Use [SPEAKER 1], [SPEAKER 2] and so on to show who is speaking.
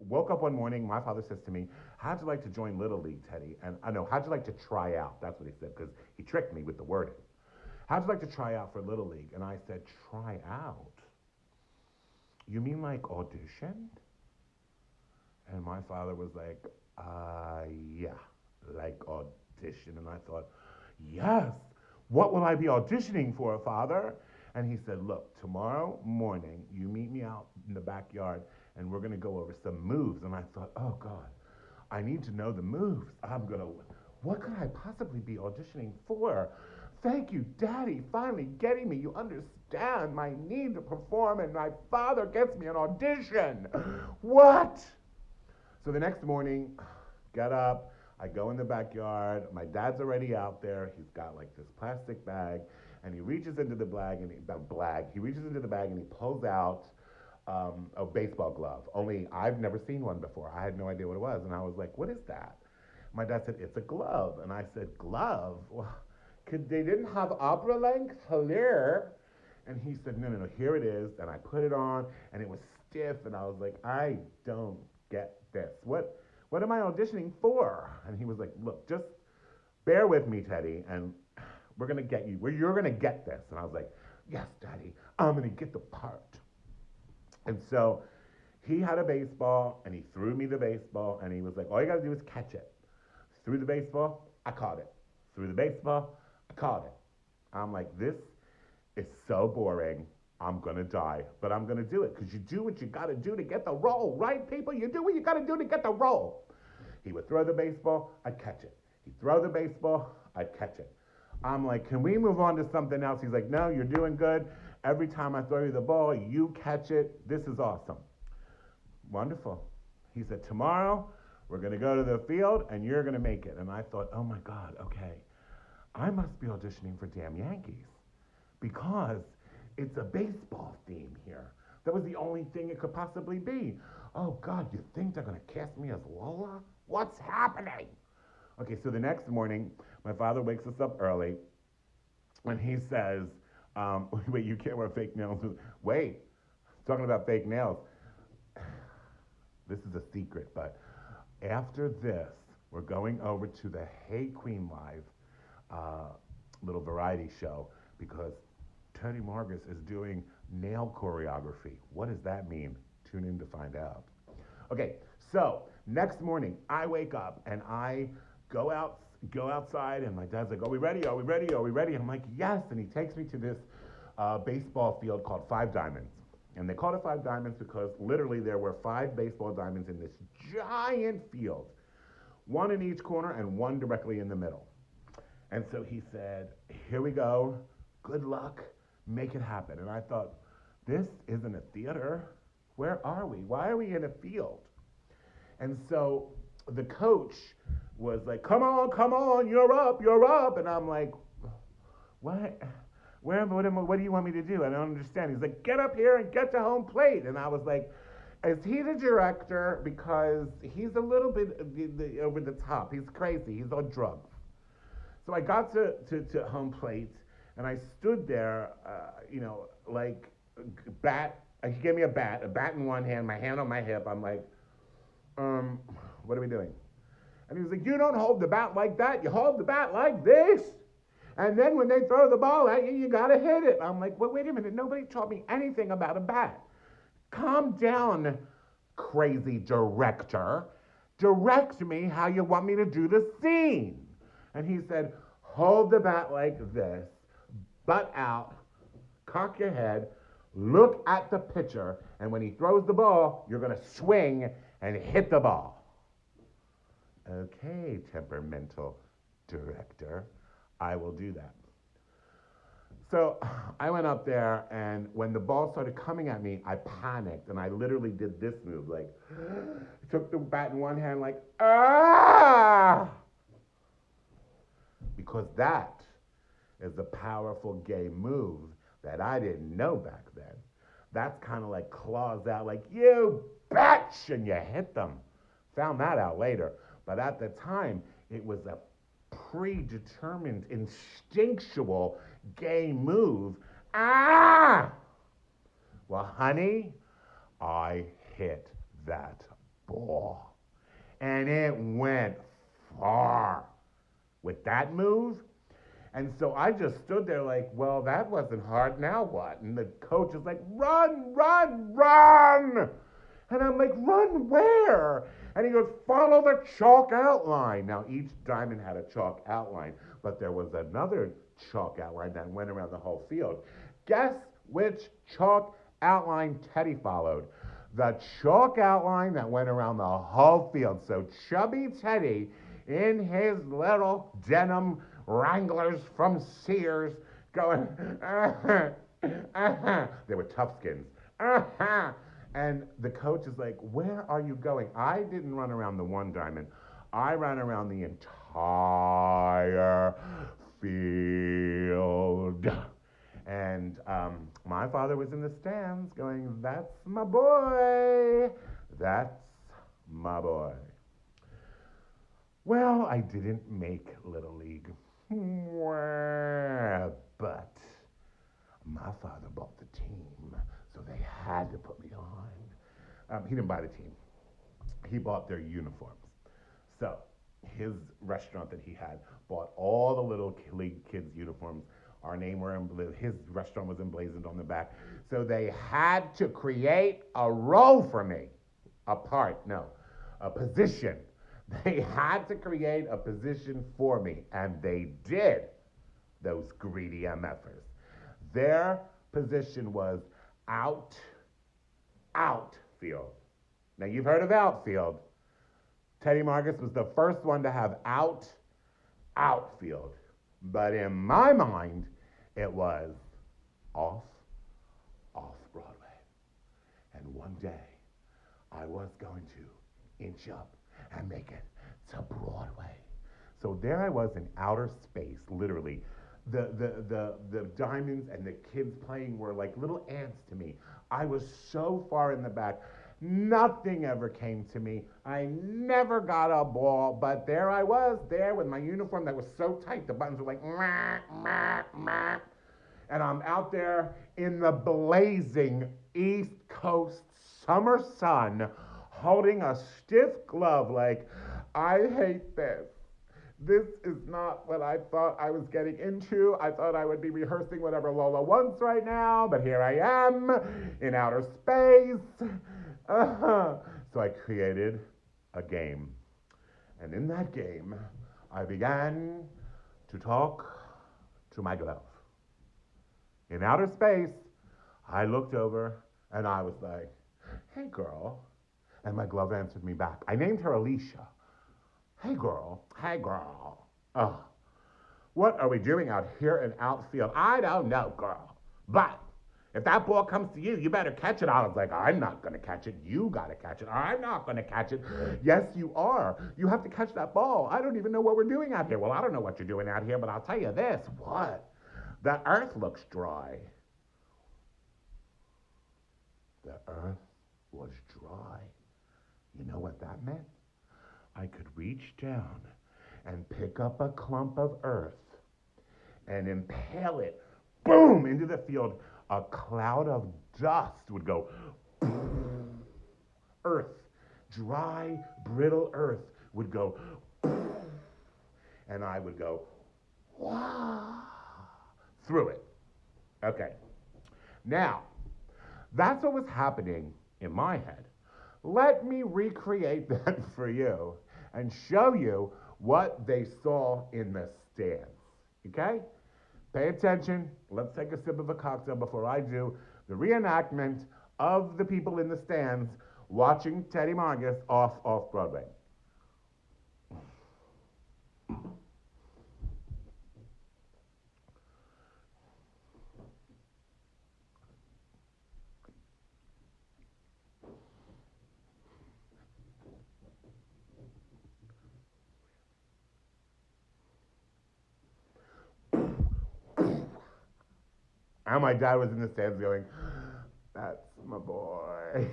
[SPEAKER 1] woke up one morning. My father says to me, "How'd you like to join Little League, Teddy?" And I know, "How'd you like to try out?" That's what he said because he tricked me with the wording. "How'd you like to try out for Little League?" And I said, "Try out? You mean like audition?" And my father was like, yeah, like audition. And I thought, yes, what will I be auditioning for, Father? And he said, look, tomorrow morning, you meet me out in the backyard and we're going to go over some moves. And I thought, oh, God, I need to know the moves. What could I possibly be auditioning for? Thank you, Daddy, finally getting me. You understand my need to perform, and my father gets me an audition. What? So the next morning, get up, I go in the backyard. My dad's already out there. He's got like this plastic bag, and he reaches into the bag and he reaches into the bag and he pulls out a baseball glove. Only I've never seen one before. I had no idea what it was, and I was like, "What is that?" My dad said, "It's a glove," and I said, "Glove? Well, they didn't have opera length here?" And he said, "No, no, no. Here it is." And I put it on, and it was stiff, and I was like, "I don't get this. What am I auditioning for?" And he was like, "Look, just bear with me, Teddy, and we're gonna get you. You're gonna get this." And I was like, "Yes, Daddy, I'm gonna get the part." And so he had a baseball, and he threw me the baseball, and he was like, "All you gotta do is catch it." Threw the baseball, I caught it. Threw the baseball, I caught it. I'm like, this is so boring. I'm gonna die, but I'm gonna do it because you do what you gotta do to get the role, right, people? You do what you gotta do to get the role. He would throw the baseball, I'd catch it. He'd throw the baseball, I'd catch it. I'm like, can we move on to something else? He's like, no, you're doing good. Every time I throw you the ball, you catch it. This is awesome. Wonderful. He said, tomorrow we're going to go to the field and you're going to make it. And I thought, oh my God, okay. I must be auditioning for Damn Yankees because it's a baseball theme here. That was the only thing it could possibly be. Oh God, you think they're going to cast me as Lola? What's happening? Okay, so the next morning, my father wakes us up early and he says, wait, you can't wear fake nails. Wait, talking about fake nails. This is a secret, but after this, we're going over to the Hey Queen Live uh, little variety show because Tony Margas is doing nail choreography. What does that mean? Tune in to find out. Okay, so next morning I wake up and I go outside, and my dad's like, "Are we ready? Are we ready? Are we ready?" And I'm like, "Yes." And he takes me to this baseball field called Five Diamonds. And they called it Five Diamonds because literally there were five baseball diamonds in this giant field, one in each corner and one directly in the middle. And so he said, "Here we go. Good luck. Make it happen." And I thought, this isn't a theater. Where are we? Why are we in a field? And so the coach was like, come on, you're up, you're up. And I'm like, what? What do you want me to do? I don't understand. He's like, get up here and get to home plate. And I was like, is he the director? Because he's a little bit over the top. He's crazy. He's on drugs. So I got to home plate and I stood there, like bat. He gave me a bat in one hand, my hand on my hip. I'm like, what are we doing? And he was like, you don't hold the bat like that. You hold the bat like this. And then when they throw the ball at you, you got to hit it. I'm like, well, wait a minute. Nobody taught me anything about a bat. Calm down, crazy director. Direct me how you want me to do the scene. And he said, hold the bat like this, butt out, cock your head, look at the pitcher, and when he throws the ball, you're going to swing and hit the ball. Okay, temperamental director, I will do that. So I went up there, and when the ball started coming at me, I panicked, and I literally did this move, like, took the bat in one hand, like, ah! Because that is a powerful gay move that I didn't know back then. That's kind of like claws out, like, you bitch, and you hit them. Found that out later. But at the time, it was a predetermined, instinctual gay move. Ah! Well, honey, I hit that ball. And it went far with that move. And so I just stood there like, well, that wasn't hard. Now what? And the coach is like, run, run, run. And I'm like, run where? And he goes, follow the chalk outline. Now, each diamond had a chalk outline, but there was another chalk outline that went around the whole field. Guess which chalk outline Teddy followed? The chalk outline that went around the whole field. So chubby Teddy, in his little denim Wranglers from Sears, going, they were tough skins. And the coach is like, where are you going? I didn't run around the one diamond. I ran around the entire field. And my father was in the stands going, that's my boy. That's my boy. Well, I didn't make Little League. But my father bought the team, so they had to put me on. He didn't buy the team. He bought their uniforms. So his restaurant that he had bought all the Little League kids' uniforms. Our name were his restaurant was emblazoned on the back. So they had to create a role for me. A position. They had to create a position for me, and they did, those greedy MFers. Their position was outfield. Now, you've heard of outfield. Teddy Margas was the first one to have outfield. But in my mind, it was off Broadway. And one day, I was going to inch up and make it to Broadway. So there I was in outer space, literally. The diamonds and the kids playing were like little ants to me. I was so far in the back. Nothing ever came to me. I never got a ball, but there I was, there with my uniform that was so tight. The buttons were like, mah, mah, mah. And I'm out there in the blazing East Coast summer sun, holding a stiff glove like, I hate this. This is not what I thought I was getting into. I thought I would be rehearsing whatever Lola wants right now, but here I am in outer space. So I created a game. And in that game, I began to talk to my glove. In outer space, I looked over and I was like, hey girl. And my glove answered me back. I named her Alicia. Hey girl. Oh, what are we doing out here in outfield? I don't know, girl. But if that ball comes to you, you better catch it. I was like, I'm not going to catch it. You got to catch it. I'm not going to catch it. Yes, you are. You have to catch that ball. I don't even know what we're doing out here. Well, I don't know what you're doing out here, but I'll tell you this. What? The earth looks dry. The earth was dry. You know what that meant? I could reach down and pick up a clump of earth and impale it, boom, into the field. A cloud of dust would go, boom. Earth, dry, brittle earth would go, boom. And I would go, wow, through it. Okay. Now, that's what was happening in my head. Let me recreate that for you and show you what they saw in the stands. Okay? Pay attention. Let's take a sip of a cocktail before I do the reenactment of the people in the stands watching Teddy Margas off Broadway. And my dad was in the stands going, that's my boy.